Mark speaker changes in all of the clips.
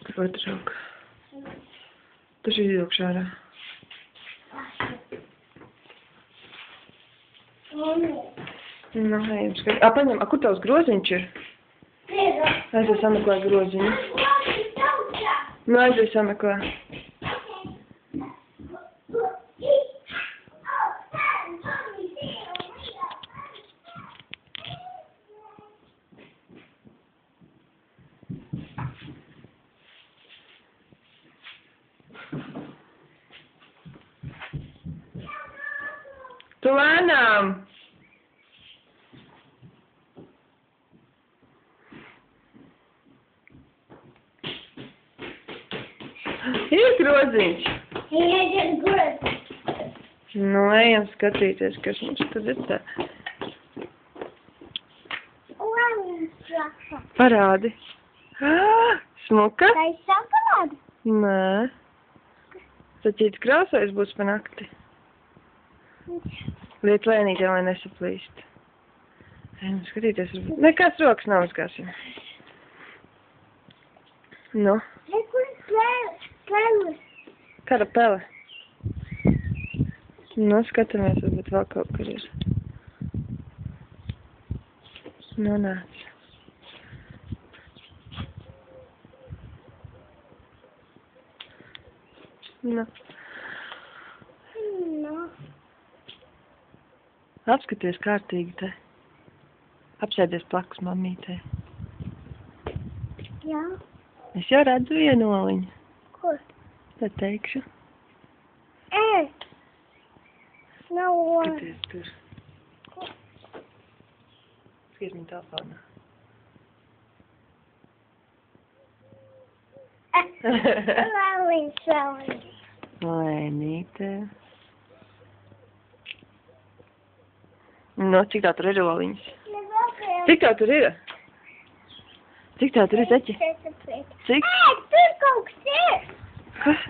Speaker 1: Kur otrs aug. Tas ir iekšā ārā. Nu, ejam skatīt. Paņem, kur tavs groziņš ir? Aizies sameklē groziņu. Nu, aizies sameklē. Tu lēnām! Ir groziņš. Nu, ejam skatīties, kas mums tad ir tā. Parādi. Smuka?
Speaker 2: Tā ir šokolāde?
Speaker 1: Nē. Tačīts krāsais būs pa nakti. Liec lēnītiem, lai nesaplīst. Ejam skatīties. Nekāds rokas nav uzgāsim. Nu. Kāda pele? Nu, skatāmies, varbūt vēl kaut kur ir. Nu, nāc. Nu. Apskaties kārtīgi te. Apsēdies blakus mammītei.
Speaker 2: Jā.
Speaker 1: Es jau redzu vienu oliņu.
Speaker 2: Kur?
Speaker 1: Tad teikšu.
Speaker 2: Nav oliņa.
Speaker 1: Skaties tur. Skaties man telefonā.
Speaker 2: Oliņa.
Speaker 1: Lēnīte. Nu, cik tā tur ir oliņas? Cik tā tur ir? Cik tā tur ir, Zeķi? Cik?
Speaker 2: Tur kaut kas ir!
Speaker 1: Kas?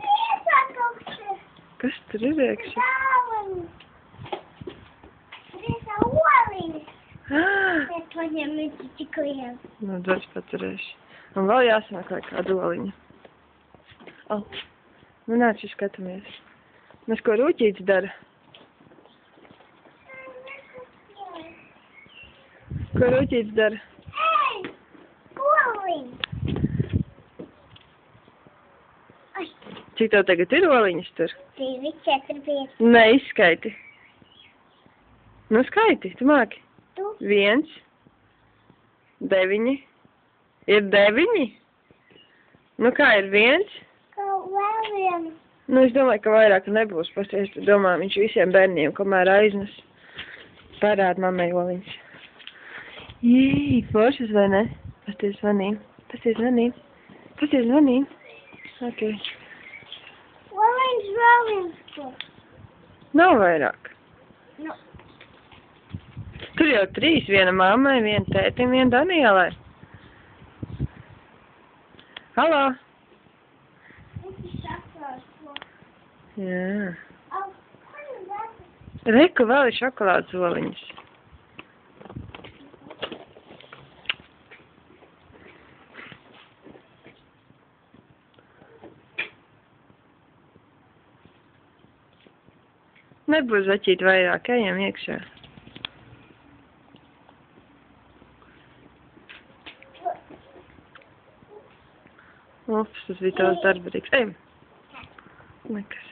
Speaker 2: Iesā kaut kas ir!
Speaker 1: Kas tur ir iekšā?
Speaker 2: Iesā oliņas! Es paņemu tik lielu.
Speaker 1: Nu, dod paturēšu. Un vēl jāsameklē kādu oliņu. Nu, nāc, skatāmies. Mēs ko Rūķīts dara? Ko Rūķīts dara? Cik tev tagad ir oliņas tur?
Speaker 2: 2, 4, 5.
Speaker 1: Nē, izskaiti. Nu, skaiti, tu māki. 1, 9. Ir 9? Nu, kā ir 1?
Speaker 2: Kaut vēl vienu.
Speaker 1: Nu, es domāju, ka vairāk nebūs. Pasties, tu domā, viņš visiem bērniem, kamēr aiznes. Parād mammai oliņas. Jī, foršas vai ne? Pasties zvanīm. Pasties zvanīm. Pasties zvanīm. Ok.
Speaker 2: Oliņas vēl viens.
Speaker 1: Nav vairāk.
Speaker 2: Nu.
Speaker 1: Tur jau 3. Viena mammai, viena tētim, viena Danielai. Halo? Jā. Reku vēl ir šokolādes oliņas. Nebūs zaķīt vairāk, ejam iekšā. Ups, tas bija tās darbarīgs. Ejam. Nekas.